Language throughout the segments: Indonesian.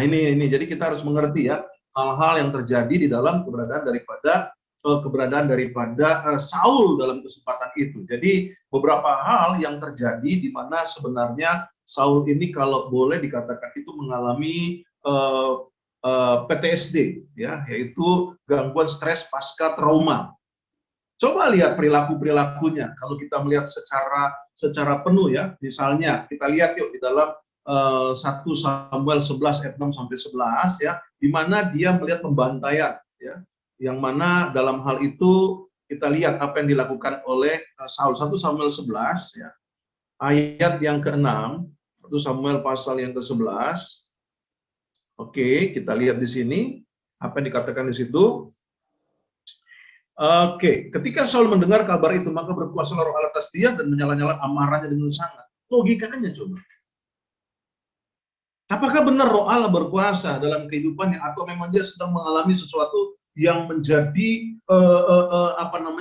ini jadi kita harus mengerti ya hal-hal yang terjadi di dalam keberadaan daripada Saul dalam kesempatan itu. Jadi beberapa hal yang terjadi di mana sebenarnya Saul ini kalau boleh dikatakan itu mengalami PTSD, ya, yaitu gangguan stres pasca trauma. Coba lihat perilakunya. Kalau kita melihat secara penuh ya, misalnya kita lihat yuk di dalam 1 Samuel 11 ayat 6 sampai 11 ya, di mana dia melihat pembantaian ya, yang mana dalam hal itu kita lihat apa yang dilakukan oleh Saul. 1 Samuel 11 ya, ayat yang ke-6, 1 Samuel pasal yang ke-11. Oke, kita lihat di sini apa yang dikatakan di situ. Oke, ketika Saul mendengar kabar itu, maka berkuasalah roh Allah atas dia dan menyala-nyala amarahnya dengan sangat. Logikanya coba. Apakah benar roh Allah berkuasa dalam kehidupannya atau memang dia sedang mengalami sesuatu yang menjadi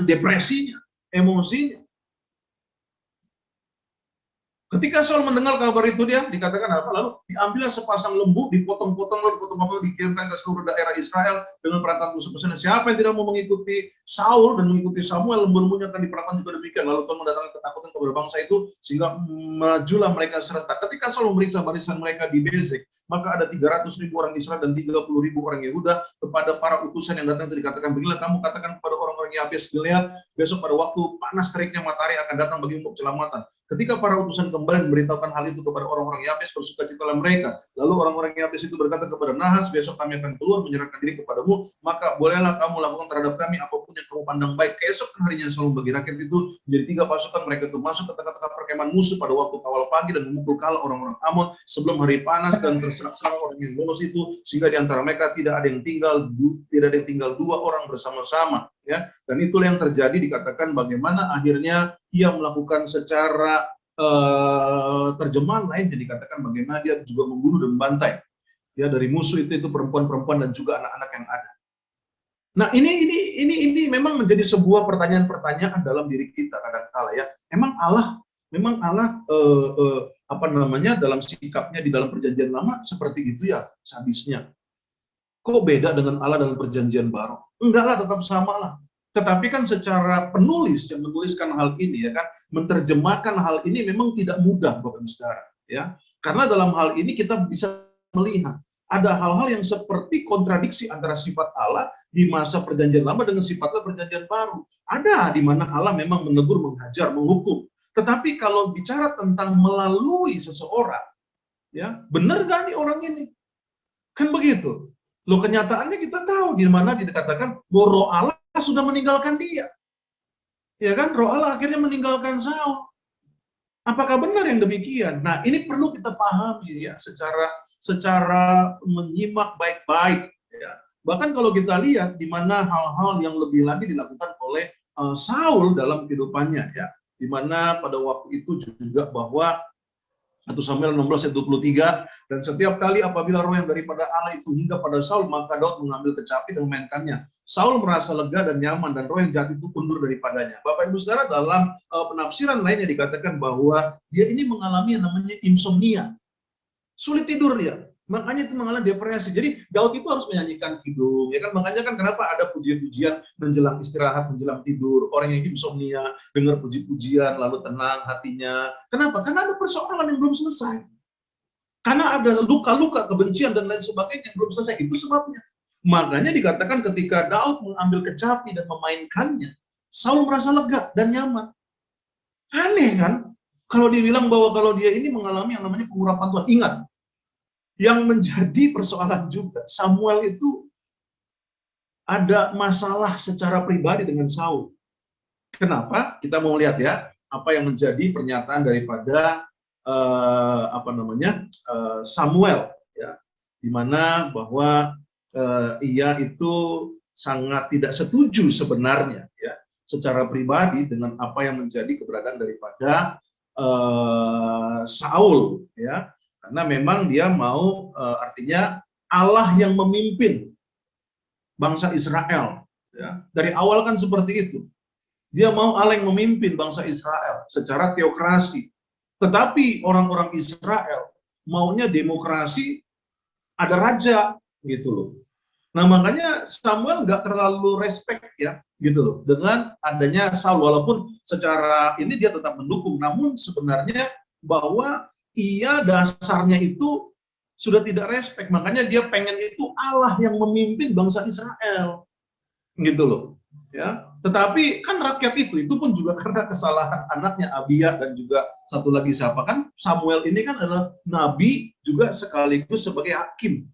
depresinya, emosinya? Ketika Saul mendengar kabar itu, dia dikatakan apa? Lalu diambillah sepasang lembu, dipotong-potong, lalu dipotong-potong, dikirimkan ke seluruh daerah Israel dengan perantara pesan. Siapa yang tidak mau mengikuti Saul dan mengikuti Samuel, lembu-lembunya akan diperlakukan juga demikian. Lalu Tuhan mendatangkan ketakutan kepada bangsa itu, sehingga majulah mereka serentak. Ketika Saul memeriksa barisan mereka di Bezek, maka ada 300.000 orang Israel dan 30.000 orang Yehuda. Kepada para utusan yang datang itu dikatakan, beginilah kamu katakan kepada orang-orang Yabes Gilead, besok pada waktu panas teriknya matahari akan datang bagimu keselamatan. Ketika para utusan kembali memberitahukan hal itu kepada orang-orang Yabes, bersukacitalah mereka. Lalu orang-orang Yabes itu berkata kepada Nahas, besok kami akan keluar menyerahkan diri kepadamu, maka bolehlah kamu lakukan terhadap kami apapun yang kamu pandang baik. Keesokan harinya Saul bagi rakyat itu menjadi 3 pasukan, mereka itu masuk ke tengah-tengah perkemahan musuh pada waktu awal pagi dan memukul kala orang-orang Amon sebelum hari panas dan terserang orang yang lolos itu, sehingga di antara mereka tidak ada yang tinggal 2 orang bersama-sama. Ya, dan itulah yang terjadi, dikatakan bagaimana akhirnya ia melakukan secara terjemahan lain yang dikatakan bagaimana dia juga membunuh dan membantai ya dari musuh itu perempuan-perempuan dan juga anak-anak yang ada. Nah, ini memang menjadi sebuah pertanyaan-pertanyaan dalam diri kita kadang-kala ya. Memang Allah dalam sikapnya di dalam perjanjian lama seperti itu ya, sadisnya. Kok beda dengan Allah dalam perjanjian baru? Enggak lah, tetap sama lah. Tetapi kan secara penulis yang menuliskan hal ini ya kan, menerjemahkan hal ini memang tidak mudah Bapak Ibu Saudara ya. Karena dalam hal ini kita bisa melihat ada hal-hal yang seperti kontradiksi antara sifat Allah di masa perjanjian lama dengan sifatnya perjanjian baru. Ada di mana Allah memang menegur, menghajar, menghukum. Tetapi kalau bicara tentang melalui seseorang, ya benar gak nih orang ini? Kan begitu. Loh, kenyataannya kita tahu di mana dikatakan bahwa roh Allah sudah meninggalkan dia. Ya kan, roh Allah akhirnya meninggalkan Saul. Apakah benar yang demikian? Nah, ini perlu kita pahami ya secara menyimak baik-baik ya. Bahkan kalau kita lihat di mana hal-hal yang lebih lagi dilakukan oleh Saul dalam kehidupannya ya. Di mana pada waktu itu juga bahwa 1 Samuel 16 ayat 23, dan setiap kali apabila roh yang daripada Allah itu hingga pada Saul, maka Daud mengambil kecapi dan memainkannya. Saul merasa lega dan nyaman, dan roh yang jahat itu mundur daripadanya. Bapak Ibu Saudara, dalam penafsiran lainnya dikatakan bahwa dia ini mengalami yang namanya insomnia. Sulit tidur dia. Makanya itu mengalami depresi. Jadi Daud itu harus menyanyikan kidung, ya kan? Makanya kan kenapa ada pujian-pujian menjelang istirahat, menjelang tidur. Orang yang insomnia dengar puji-pujian lalu tenang hatinya. Kenapa? Karena ada persoalan yang belum selesai. Karena ada luka-luka, kebencian dan lain sebagainya yang belum selesai. Itu sebabnya. Makanya dikatakan ketika Daud mengambil kecapi dan memainkannya, Saul merasa lega dan nyaman. Aneh kan? Kalau dibilang bahwa kalau dia ini mengalami yang namanya pengurapan Tuhan. Ingat, yang menjadi persoalan juga, Samuel itu ada masalah secara pribadi dengan Saul. Kenapa? Kita mau lihat ya, apa yang menjadi pernyataan daripada Samuel ya, di mana bahwa ia itu sangat tidak setuju sebenarnya ya, secara pribadi dengan apa yang menjadi keberadaan daripada Saul ya. Karena memang dia mau artinya Allah yang memimpin bangsa Israel. Ya. Dari awal kan seperti itu. Dia mau Allah yang memimpin bangsa Israel secara teokrasi. Tetapi orang-orang Israel maunya demokrasi ada raja gitu loh. Nah, makanya Samuel nggak terlalu respect ya, gitu loh, dengan adanya Saul. Walaupun secara ini dia tetap mendukung, namun sebenarnya bahwa ia dasarnya itu sudah tidak respect. Makanya dia pengen itu Allah yang memimpin bangsa Israel, gitu loh. Ya, tetapi kan rakyat itu pun juga karena kesalahan anaknya Abia dan juga satu lagi siapa kan Samuel ini kan adalah nabi juga sekaligus sebagai hakim.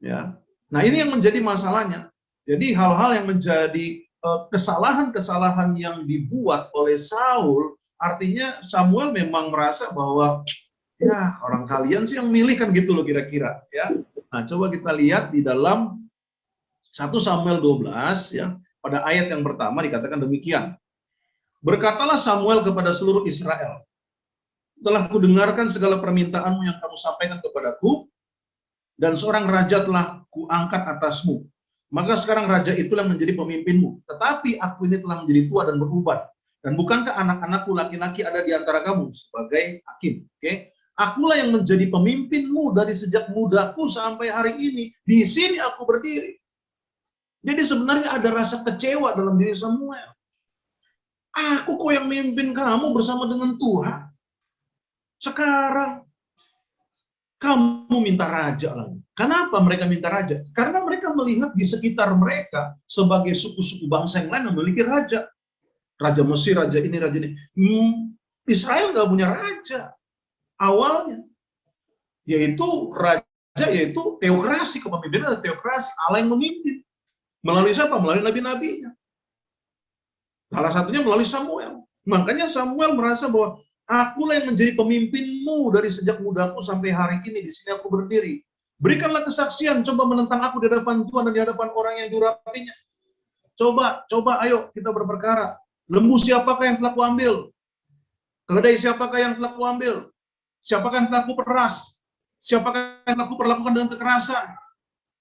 Ya. Nah, ini yang menjadi masalahnya. Jadi hal-hal yang menjadi kesalahan-kesalahan yang dibuat oleh Saul, artinya Samuel memang merasa bahwa ya orang kalian sih yang milih kan gitu loh kira-kira ya. Nah, coba kita lihat di dalam 1 Samuel 12 ya, pada ayat yang pertama dikatakan demikian. Berkatalah Samuel kepada seluruh Israel, telah kudengarkan segala permintaanmu yang kamu sampaikan kepadaku, dan seorang raja telah kuangkat atasmu. Maka sekarang raja itulah menjadi pemimpinmu. Tetapi aku ini telah menjadi tua dan beruban. Dan bukankah anak-anakku laki-laki ada di antara kamu sebagai hakim? Oke? Akulah yang menjadi pemimpinmu dari sejak mudaku sampai hari ini. Di sini aku berdiri. Jadi sebenarnya ada rasa kecewa dalam diri Samuel. Aku kok yang memimpin kamu bersama dengan Tuhan. Sekarang kamu minta raja lagi. Kenapa mereka minta raja? Karena mereka melihat di sekitar mereka sebagai suku-suku bangsa yang lain memiliki raja. Raja Mesir, raja ini, raja ini. Israel nggak punya raja awalnya. Yaitu raja, yaitu teokrasi, kepemimpinan ada teokrasi. Allah yang memimpin. Melalui siapa? Melalui nabi-nabinya. Salah satunya melalui Samuel. Makanya Samuel merasa bahwa akulah yang menjadi pemimpinmu dari sejak mudaku sampai hari ini. Di sini aku berdiri. Berikanlah kesaksian, coba menentang aku di hadapan Tuhan dan di hadapan orang yang diurapinya. Coba, ayo kita berperkara. Lembu siapakah yang telah kuambil? Keledai siapakah yang telah kuambil? Siapakah yang telah kuperas? Siapakah yang telah kuperlakukan dengan kekerasan?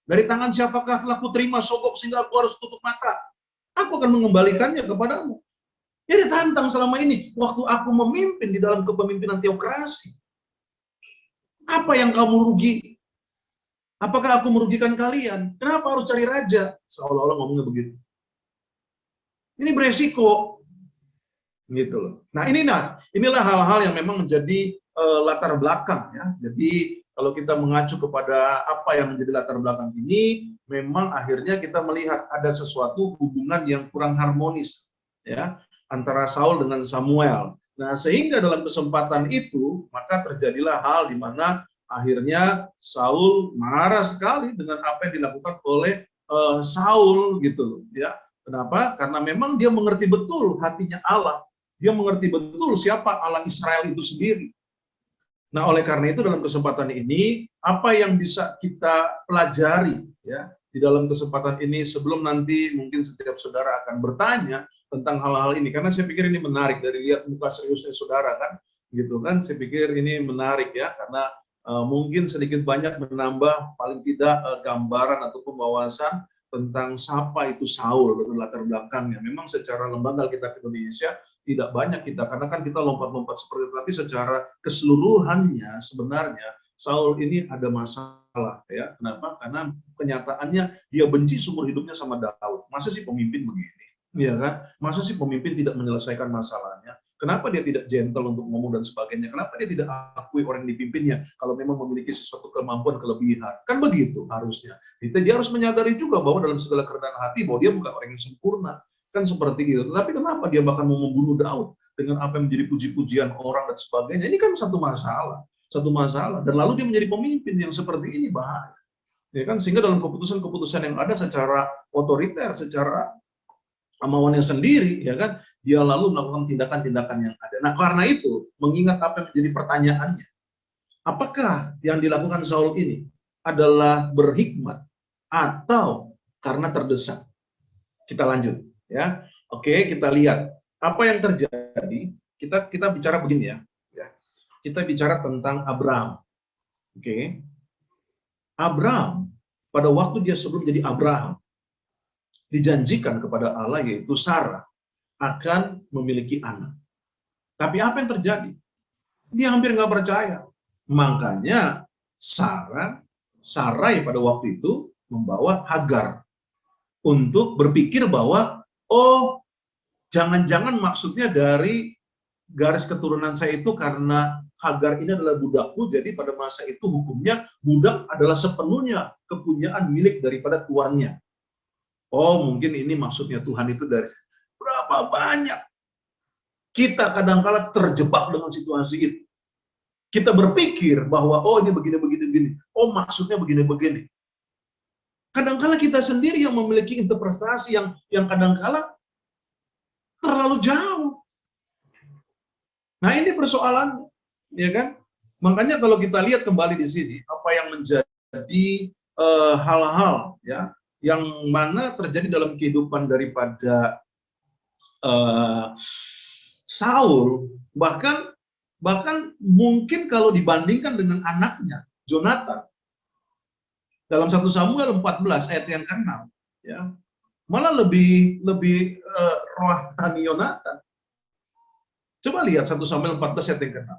Dari tangan siapakah telah kuterima sogok sehingga aku harus tutup mata? Aku akan mengembalikannya kepadamu. Jadi tantang selama ini, waktu aku memimpin di dalam kepemimpinan teokrasi, apa yang kamu rugi? Apakah aku merugikan kalian? Kenapa harus cari raja? Seolah-olah ngomongnya begitu. Ini beresiko, gitu loh. Nah inilah hal-hal yang memang menjadi latar belakang ya. Jadi kalau kita mengacu kepada apa yang menjadi latar belakang ini, memang akhirnya kita melihat ada sesuatu hubungan yang kurang harmonis ya antara Saul dengan Samuel. Nah, sehingga dalam kesempatan itu maka terjadilah hal di mana akhirnya Saul marah sekali dengan apa yang dilakukan oleh Saul gitu loh ya. Kenapa? Karena memang dia mengerti betul hatinya Allah. Dia mengerti betul siapa Allah Israel itu sendiri. Nah, oleh karena itu dalam kesempatan ini, apa yang bisa kita pelajari ya di dalam kesempatan ini sebelum nanti mungkin setiap saudara akan bertanya tentang hal-hal ini, karena saya pikir ini menarik dari lihat muka seriusnya saudara kan, gitu kan, saya pikir ini menarik ya, karena mungkin sedikit banyak menambah paling tidak gambaran ataupun wawasan tentang siapa itu Saul dengan latar belakangnya. Memang secara lembaga Alkitab Indonesia tidak banyak kita, karena kan kita lompat-lompat seperti itu, tapi secara keseluruhannya sebenarnya Saul ini ada masalah ya. Kenapa? Karena kenyataannya dia benci seumur hidupnya sama Daud. Masa sih pemimpin begini? Iya kan? Masa sih pemimpin tidak menyelesaikan masalahnya? Kenapa dia tidak gentle untuk ngomong dan sebagainya? Kenapa dia tidak akui orang yang dipimpinnya kalau memang memiliki sesuatu kemampuan kelebihan? Kan begitu harusnya. Dia harus menyadari juga bahwa dalam segala kerendahan hati bahwa dia bukan orang yang sempurna. Kan seperti itu. Tapi kenapa dia bahkan mau membunuh Daud dengan apa yang menjadi puji-pujian orang dan sebagainya? Ini kan satu masalah. Dan lalu dia menjadi pemimpin yang seperti ini bahaya. Ya kan, sehingga dalam keputusan-keputusan yang ada secara otoriter, secara kemauannya sendiri, ya kan, dia lalu melakukan tindakan-tindakan yang ada. Nah, karena itu, mengingat apa yang menjadi pertanyaannya, apakah yang dilakukan Saul ini adalah berhikmat atau karena terdesak? Kita lanjut, ya. Oke, kita lihat apa yang terjadi. Kita bicara begini ya. Kita bicara tentang Abraham. Oke. Abraham pada waktu dia sebelum jadi Abraham dijanjikan kepada Allah yaitu Sarah akan memiliki anak. Tapi apa yang terjadi? Dia hampir nggak percaya. Makanya Sarah Sarai pada waktu itu membawa Hagar untuk berpikir bahwa, oh, jangan-jangan maksudnya dari garis keturunan saya itu karena Hagar ini adalah budakku, jadi pada masa itu hukumnya budak adalah sepenuhnya kepunyaan milik daripada tuannya. Oh, mungkin ini maksudnya Tuhan itu dari berapa banyak kita kadang-kala terjebak dengan situasi itu. Kita berpikir bahwa, oh ini begini. Oh maksudnya begini. Kadang-kala kita sendiri yang memiliki interpretasi yang kadang-kala terlalu jauh. Nah ini persoalannya, ya kan? Makanya kalau kita lihat kembali di sini, apa yang menjadi hal-hal ya yang mana terjadi dalam kehidupan daripada Saul, bahkan mungkin kalau dibandingkan dengan anaknya Jonathan dalam 1 Samuel 14 ayat yang ke-6 ya, malah lebih rohani Yonatan. Coba lihat 1 Samuel 14 ayat yang ke-6.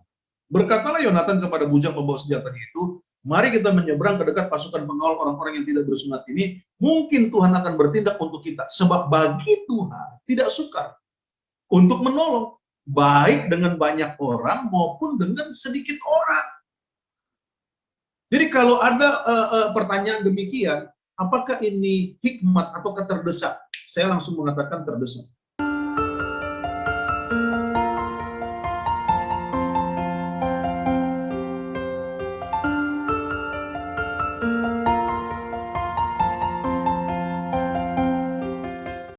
Berkatalah Yonatan kepada bujang pembawa senjatanya itu, mari kita menyeberang ke dekat pasukan pengawal orang-orang yang tidak bersunat ini, mungkin Tuhan akan bertindak untuk kita, sebab bagi Tuhan tidak sukar untuk menolong, baik dengan banyak orang maupun dengan sedikit orang. Jadi kalau ada pertanyaan demikian, apakah ini hikmat atau terdesak? Saya langsung mengatakan terdesak.